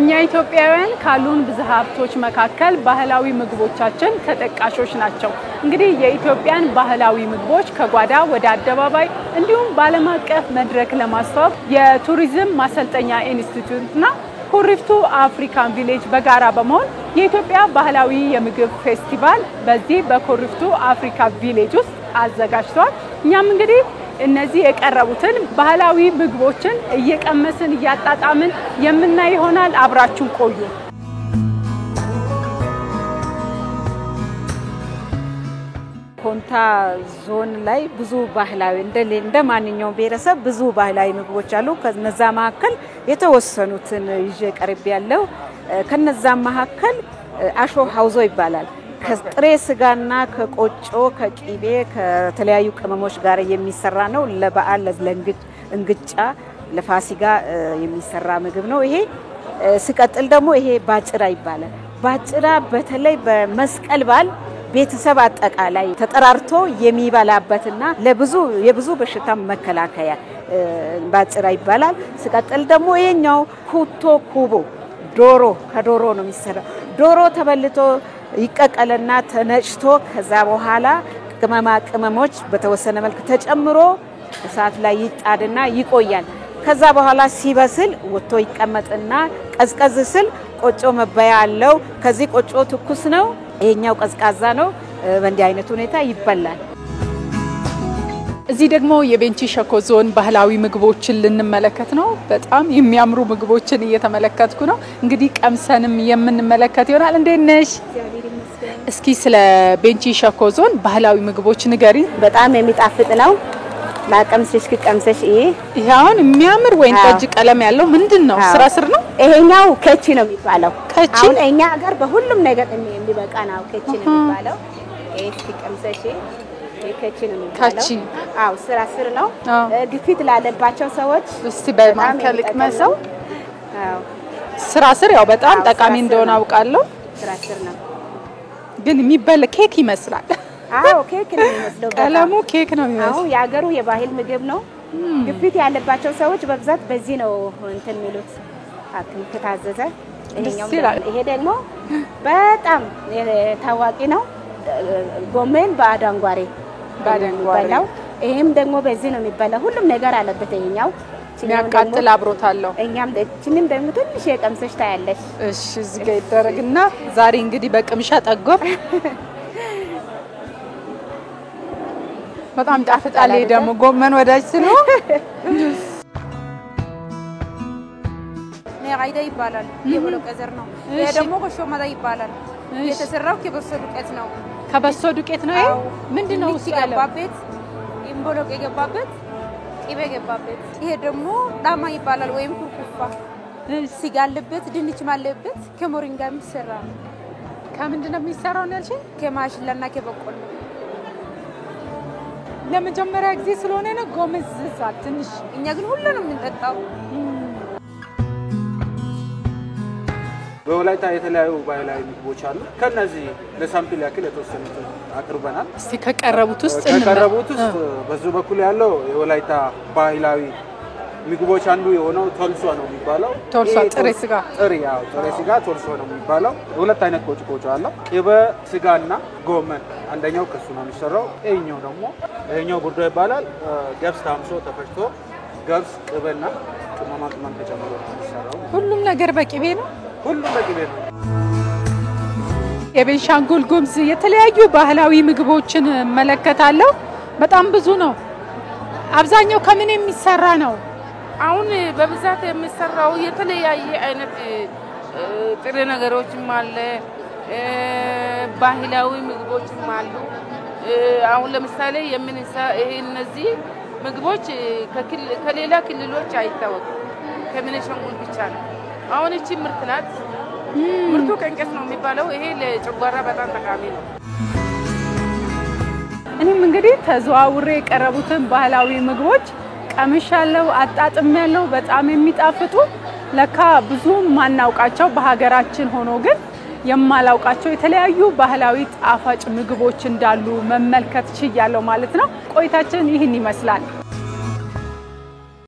እኛ ኢትዮጵያውያን ካሉን ብዙ ሀብቶች መካከል ባህላዊ ምግቦቻችን ተጠቃሾች ናቸው። እንግዲህ የኢትዮጵያን ባህላዊ ምግቦች ከጓዳ ወደ አደባባይ እንዲሁም በዓለም አቀፍ መድረክ ለማስተዋወቅ የቱሪዝም ማሰልጠኛ ኢንስቲትዩትና ኩሪፍቱ አፍሪካን ቪሌጅ በጋራ በመሆን የኢትዮጵያ ባህላዊ የምግብ ፌስቲቫል በዚህ በኩሪፍቱ አፍሪካ ቪሌጅ ውስጥ አዘጋጅቷል። እኛም እንግዲህ እነዚህ የቀረቡትን ባህላዊ ምግቦችን እየቀመስን እያጣጣምን የምናይ ይሆናል። አብራችሁን ቆዩ። ኮንታ ዞን ላይ ብዙ ባህላዊ እንደ ማንኛውም ብሔረሰብ ብዙ ባህላዊ ምግቦች አሉ። ከነዛ መካከል የተወሰኑትን ይዤ ቀርብ ያለው ከነዛ መካከል አሾ ሀውዞ ይባላል። ከጥሬ ስጋና ከቆጮ ከቂቤ ከተለያዩ ቅመሞች ጋር የሚሰራ ነው። ለበዓል ለእንግጫ ለፋሲካ የሚሰራ ምግብ ነው። ይሄ ሲቀጥል ደግሞ ይሄ ባጭራ ይባላል። ባጭራ በተለይ በመስቀል በዓል ቤተሰብ አጠቃላይ ተጠራርቶ የሚበላበትና የብዙ በሽታ መከላከያ ባጭራ ይባላል። ሲቀጥል ደግሞ ይሄኛው ኩቶ ኩቦ ዶሮ ከዶሮ ነው የሚሰራው። ዶሮ ተበልቶ ይቀቀልና ተነጭቶ ከዛ በኋላ ቅመሞች በተወሰነ መልኩ ተጨምሮ እሳት ላይ ይጣድና ይቆያል። ከዛ በኋላ ሲበስል ወጥቶ ይቀመጥና ቀዝቀዝ ሲል ቆጮ መባያ አለው። ከዚህ ቆጮ ትኩስ ነው፣ ይሄኛው ቀዝቃዛ ነው። በእንዲህ አይነት ሁኔታ ይበላል። እዚህ ደግሞ የቤንች ሸኮ ዞን ባህላዊ ምግቦችን ልንመለከት ነው። በጣም የሚያምሩ ምግቦችን እየተመለከትኩ ነው። እንግዲህ ቀምሰንም የምንመለከት ይሆናል። እንዴት ነሽ? እስኪ ስለ ቤንች ሸኮ ዞን ባህላዊ ምግቦች ንገሪ። በጣም የሚጣፍጥ ነው። ማቀምሰሽ ከቀምሰሽ ይሄ አሁን የሚያምር ወይን ጠጅ ቀለም ያለው ምንድነው? ስራስር ነው። ይሄኛው ከቺ ነው የሚባለው። ከቺ አሁን እኛ ሀገር በሁሉም ነገር የሚበቃ ነው። ከቺ ነው የሚባለው። እስኪ ቀምሰሽ ከቺ ነው የሚባለው። ከቺ አው ስራስር ነው። ግፊት ላለባቸው ሰዎች እስቲ በማንከል ቅመሰው። አው ስራስር ያው በጣም ጠቃሚ እንደሆነ አውቃለሁ። ስራስር ነው ግን የሚበላ ኬክ ይመስላል። አው ኬክ ነው የሚመስለው። ቀለሙ ኬክ ነው የሚመስለው። አው ያገሩ የባህል ምግብ ነው። ግፊት ያለባቸው ሰዎች በብዛት በዚህ ነው እንትን የሚሉት ሐኪም ከታዘዘ። ይሄ ደግሞ በጣም ታዋቂ ነው። ጎመን በአዳንጓሬ በአዳንጓሬው ይሄም ደግሞ በዚህ ነው የሚበላው። ሁሉም ነገር አለበት። ይሄኛው የሚያቃጥል አብሮታለሁ። እኛም እቺንም ደግሞ ትንሽ የቀምሰሽ ታያለሽ። እሺ እዚህ ጋር ይደረግና ዛሬ እንግዲህ በቅምሻ ጠጎብ በጣም ጣፍጣል። ደግሞ ጎመን ወዳጅ ስለሆነ አይዳ ይባላል። የቦሎቄ ዘር ነው። ይሄ ደግሞ ኮሾማዳ ይባላል። የተሰራው ከበሶ ዱቄት ነው። ከበሶ ዱቄት ነው። ይሄ ምንድነው? ሲገባበት ቦሎቄ ገባበት፣ ቅቤ ገባበት። ይሄ ደግሞ ዳማ ይባላል ወይም ኩርኩፋ። ሲጋልበት ድንች ማለበት ከሞሪንጋ የሚሰራ ነው። ከምንድነው የሚሰራው ነው ያልሽኝ? ከማሽላና ከበቆሎ። ለመጀመሪያ ጊዜ ስለሆነ ነው ጎመዝዛት ትንሽ። እኛ ግን ሁሉንም እንጠጣው። በወላይታ የተለያዩ ባህላዊ ምግቦች አሉ። ከነዚህ ለሳምፕል ያክል የተወሰኑት አቅርበናል። እስቲ ከቀረቡት ውስጥ በዚህ በኩል ያለው የወላይታ ባህላዊ ምግቦች አንዱ የሆነው ቶልሶ ነው የሚባለው። ቶልሶ ጥሬ ስጋ ጥሬ ስጋ ቶልሶ ነው የሚባለው። ሁለት አይነት ቆጭቆጭ አለ። ቅቤ ስጋና ጎመን አንደኛው ከሱ ነው የሚሰራው። ይሄኛው ጉርዶ ይባላል። ገብስ ታምሶ ተፈጭቶ ገብስ ቅቤና ቅመማ ቅመም ተጨምሮ ነው የሚሰራው። ሁሉም ነገር በቅቤ ነው። ሁሉም በቅቤ ነው። የቤንሻንጉል ጉሙዝ የተለያዩ ባህላዊ ምግቦችን መለከታለሁ። በጣም ብዙ ነው። አብዛኛው ከምን የሚሰራ ነው? አሁን በብዛት የሚሰራው የተለያየ አይነት ጥሬ ነገሮችም አለ፣ ባህላዊ ምግቦችም አሉ። አሁን ለምሳሌ እነዚህ ምግቦች ከሌላ ክልሎች አይታወቁም። ከቤንሻንጉል ብቻ ነው። አሁን እቺ ምርት ናት። ምርቱ ከእንጨት ነው የሚባለው። ይሄ ለጨጓራ በጣም ጠቃሚ ነው። እኔም እንግዲህ ተዘዋውሬ የቀረቡትን ባህላዊ ምግቦች ቀምሻለሁ፣ አጣጥሜያለሁ። በጣም የሚጣፍጡ ለካ ብዙ ማናውቃቸው በሀገራችን ሆኖ ግን የማላውቃቸው የተለያዩ ባህላዊ ጣፋጭ ምግቦች እንዳሉ መመልከት ችያለሁ ማለት ነው። ቆይታችን ይህን ይመስላል።